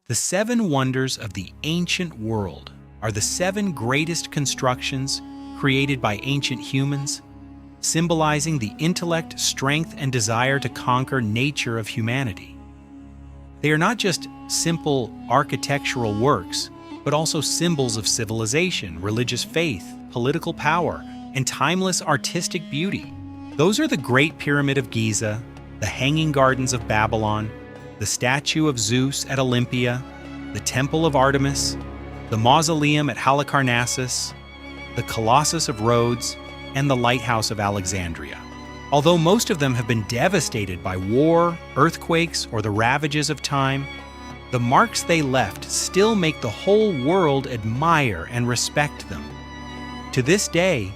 The seven wonders of the ancient world are the seven greatest constructions created by ancient humans, symbolizing the intellect, strength, and desire to conquer nature of humanity. They are not just simple architectural works, but also symbols of civilization, religious faith, political power, and timeless artistic beauty. Those are the Great Pyramid of Giza, the Hanging Gardens of Babylon, the statue of Zeus at Olympia, the Temple of Artemis, the Mausoleum at Halicarnassus, the Colossus of Rhodes, and the Lighthouse of Alexandria. Although most of them have been devastated by war, earthquakes, or the ravages of time, the marks they left still make the whole world admire and respect them. To this day,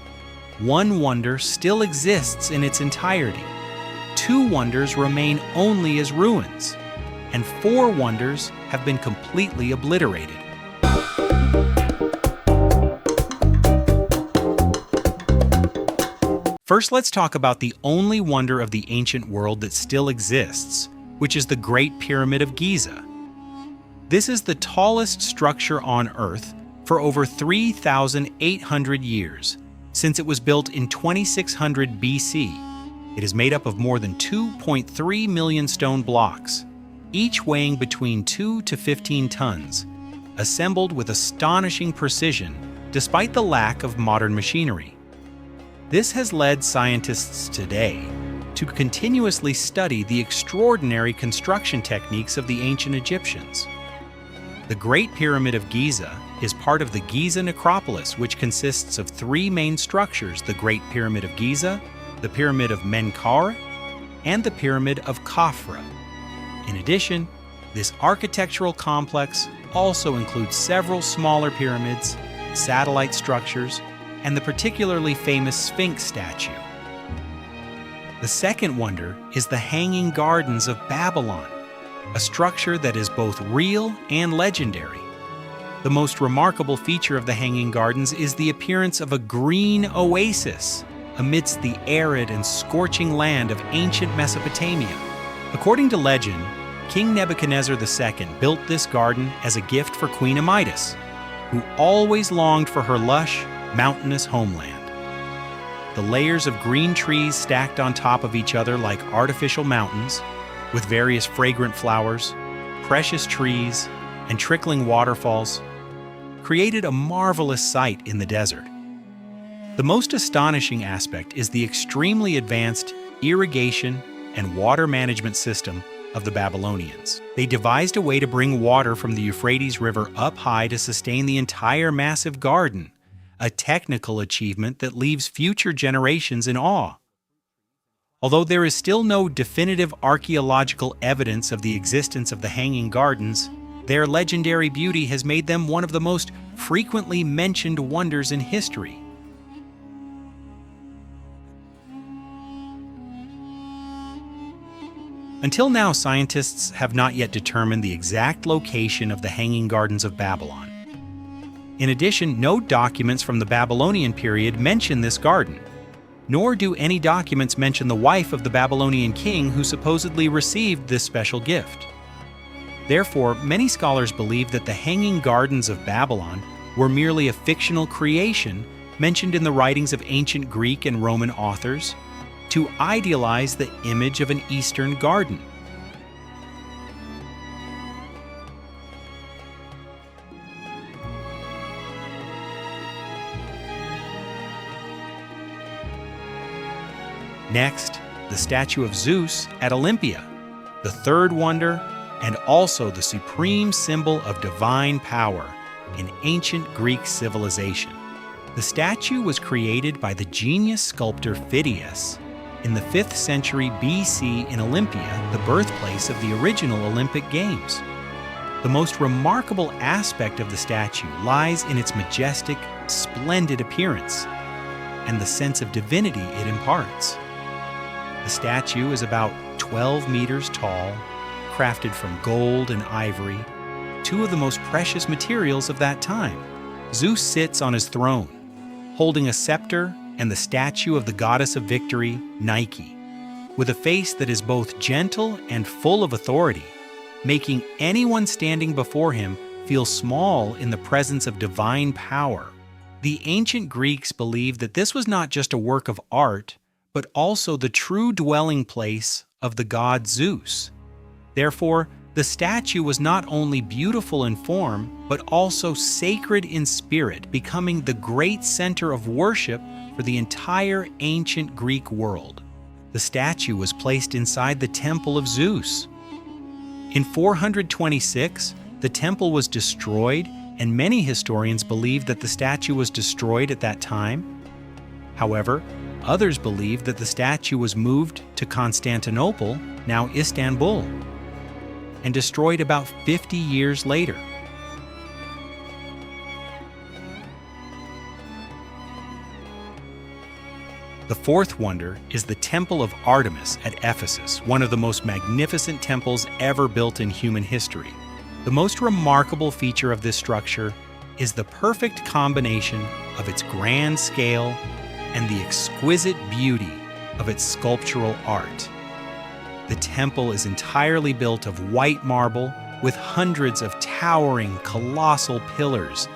one wonder still exists in its entirety. Two wonders remain only as ruins, and four wonders have been completely obliterated. First, let's talk about the only wonder of the ancient world that still exists, which is the Great Pyramid of Giza. This is the tallest structure on Earth for over 3,800 years, since it was built in 2600 BC. It is made up of more than 2.3 million stone blocks, each weighing between 2 to 15 tons, assembled with astonishing precision despite the lack of modern machinery. This has led scientists today to continuously study the extraordinary construction techniques of the ancient Egyptians. The Great Pyramid of Giza is part of the Giza necropolis, which consists of three main structures: the Great Pyramid of Giza, the Pyramid of Menkaure, and the Pyramid of Khafra. In addition, this architectural complex also includes several smaller pyramids, satellite structures, and the particularly famous Sphinx statue. The second wonder is the Hanging Gardens of Babylon, a structure that is both real and legendary. The most remarkable feature of the Hanging Gardens is the appearance of a green oasis amidst the arid and scorching land of ancient Mesopotamia. According to legend, King Nebuchadnezzar II built this garden as a gift for Queen Amidus, who always longed for her lush, mountainous homeland. The layers of green trees stacked on top of each other like artificial mountains, with various fragrant flowers, precious trees, and trickling waterfalls, created a marvelous sight in the desert. The most astonishing aspect is the extremely advanced irrigation and water management system of the Babylonians. They devised a way to bring water from the Euphrates River up high to sustain the entire massive garden, a technical achievement that leaves future generations in awe. Although there is still no definitive archaeological evidence of the existence of the Hanging Gardens, their legendary beauty has made them one of the most frequently mentioned wonders in history. Until now, scientists have not yet determined the exact location of the Hanging Gardens of Babylon. In addition, no documents from the Babylonian period mention this garden, nor do any documents mention the wife of the Babylonian king who supposedly received this special gift. Therefore, many scholars believe that the Hanging Gardens of Babylon were merely a fictional creation mentioned in the writings of ancient Greek and Roman authors to idealize the image of an Eastern garden. Next, the statue of Zeus at Olympia, the third wonder and also the supreme symbol of divine power in ancient Greek civilization. The statue was created by the genius sculptor Phidias in the 5th century BC in Olympia, the birthplace of the original Olympic Games. The most remarkable aspect of the statue lies in its majestic, splendid appearance and the sense of divinity it imparts. The statue is about 12 meters tall, crafted from gold and ivory, two of the most precious materials of that time. Zeus sits on his throne, holding a scepter and the statue of the goddess of victory, Nike, with a face that is both gentle and full of authority. making anyone standing before him feel small in the presence of divine power. The ancient Greeks believed that this was not just a work of art, but also the true dwelling place of the god Zeus. Therefore, the statue was not only beautiful in form, but also sacred in spirit, becoming the great center of worship for the entire ancient Greek world. The statue was placed inside the temple of Zeus. In 426, the temple was destroyed, and many historians believe that the statue was destroyed at that time. However, others believe that the statue was moved to Constantinople, now Istanbul, and destroyed about 50 years later. The fourth wonder is the Temple of Artemis at Ephesus, one of the most magnificent temples ever built in human history. The most remarkable feature of this structure is the perfect combination of its grand scale and the exquisite beauty of its sculptural art. The temple is entirely built of white marble with hundreds of towering, colossal pillars,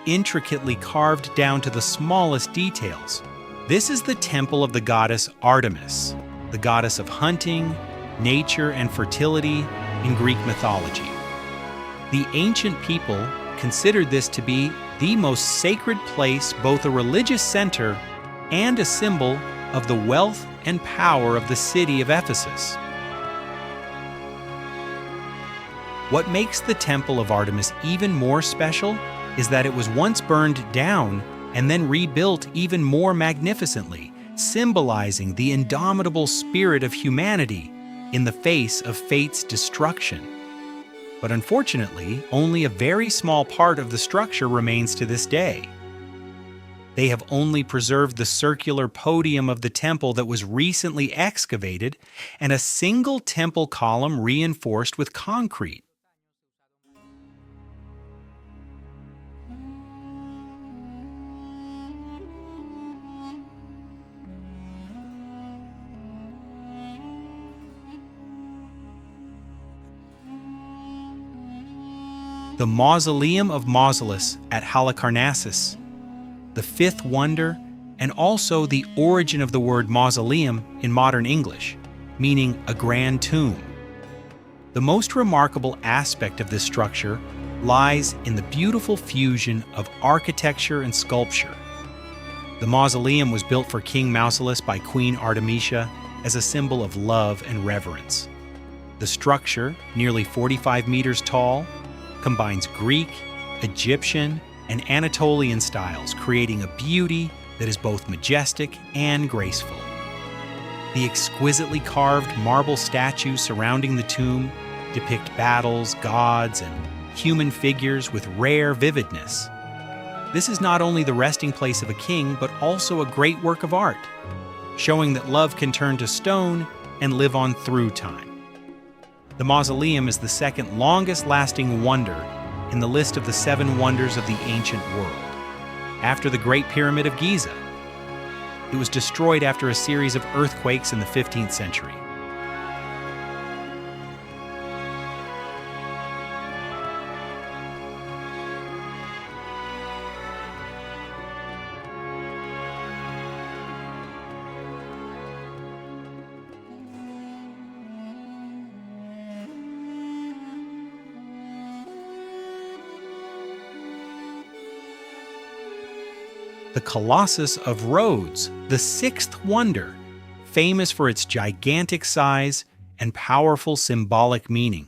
intricately carved down to the smallest details. This is the temple of the goddess Artemis, the goddess of hunting, nature, and fertility in Greek mythology. The ancient people considered this to be the most sacred place, both a religious center and a symbol of the wealth and power of the city of Ephesus. What makes the Temple of Artemis even more special is that it was once burned down and then rebuilt even more magnificently, symbolizing the indomitable spirit of humanity in the face of fate's destruction. But unfortunately, only a very small part of the structure remains to this day. They have only preserved the circular podium of the temple that was recently excavated and a single temple column reinforced with concrete. The Mausoleum of Mausolus at Halicarnassus, the fifth wonder, and also the origin of the word mausoleum in modern English, meaning a grand tomb. The most remarkable aspect of this structure lies in the beautiful fusion of architecture and sculpture. The mausoleum was built for King Mausolus by Queen Artemisia as a symbol of love and reverence. The structure, nearly 45 meters tall, combines Greek, Egyptian, and Anatolian styles, creating a beauty that is both majestic and graceful. The exquisitely carved marble statues surrounding the tomb depict battles, gods, and human figures with rare vividness. This is not only the resting place of a king, but also a great work of art, showing that love can turn to stone and live on through time. The mausoleum is the second longest lasting wonder in the list of the 7 wonders of the ancient world, after the Great Pyramid of Giza. It was destroyed after a series of earthquakes in the 15th century. The Colossus of Rhodes, the 6th wonder, famous for its gigantic size and powerful symbolic meaning.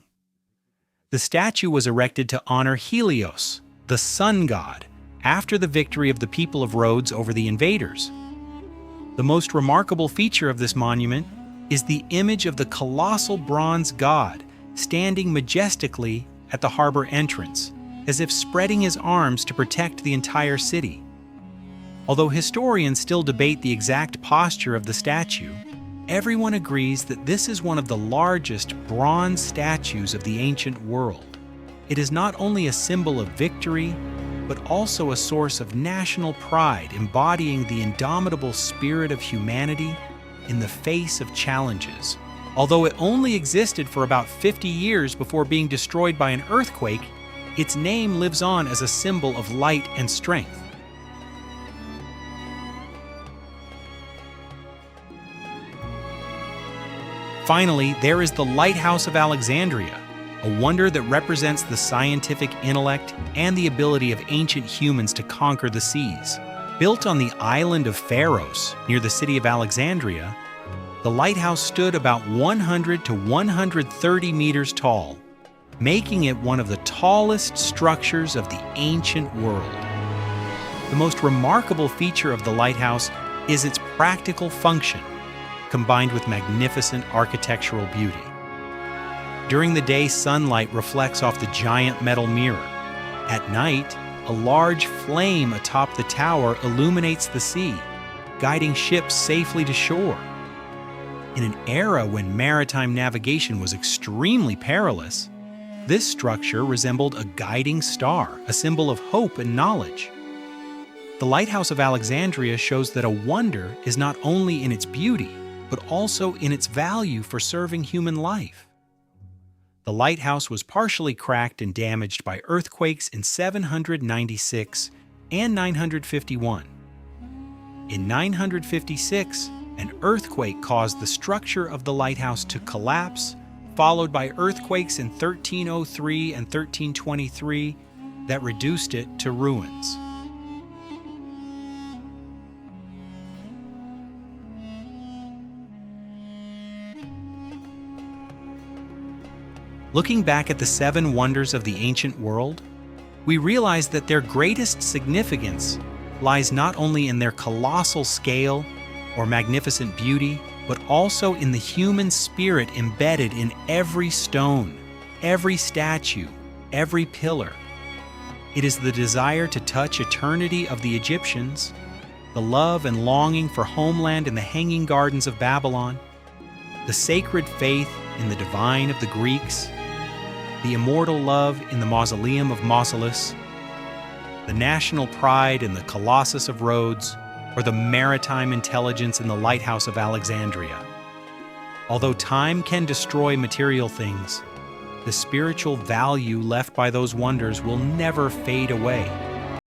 The statue was erected to honor Helios, the sun god, after the victory of the people of Rhodes over the invaders. The most remarkable feature of this monument is the image of the colossal bronze god standing majestically at the harbor entrance, as if spreading his arms to protect the entire city. Although historians still debate the exact posture of the statue, everyone agrees that this is one of the largest bronze statues of the ancient world. It is not only a symbol of victory, but also a source of national pride, embodying the indomitable spirit of humanity in the face of challenges. Although it only existed for about 50 years before being destroyed by an earthquake, its name lives on as a symbol of light and strength. Finally, there is the Lighthouse of Alexandria, a wonder that represents the scientific intellect and the ability of ancient humans to conquer the seas. Built on the island of Pharos, near the city of Alexandria, the lighthouse stood about 100 to 130 meters tall, making it one of the tallest structures of the ancient world. The most remarkable feature of the lighthouse is its practical function, combined with magnificent architectural beauty. During the day, sunlight reflects off the giant metal mirror. At night, a large flame atop the tower illuminates the sea, guiding ships safely to shore. In an era when maritime navigation was extremely perilous, this structure resembled a guiding star, a symbol of hope and knowledge. The Lighthouse of Alexandria shows that a wonder is not only in its beauty, but also in its value for serving human life. The lighthouse was partially cracked and damaged by earthquakes in 796 and 951. In 956, an earthquake caused the structure of the lighthouse to collapse, followed by earthquakes in 1303 and 1323 that reduced it to ruins. Looking back at the 7 wonders of the ancient world, we realize that their greatest significance lies not only in their colossal scale or magnificent beauty, but also in the human spirit embedded in every stone, every statue, every pillar. It is the desire to touch eternity of the Egyptians, the love and longing for homeland in the hanging gardens of Babylon, the sacred faith in the divine of the Greeks, the immortal love in the mausoleum of Mausolus, the national pride in the Colossus of Rhodes, or the maritime intelligence in the Lighthouse of Alexandria. Although time can destroy material things, the spiritual value left by those wonders will never fade away.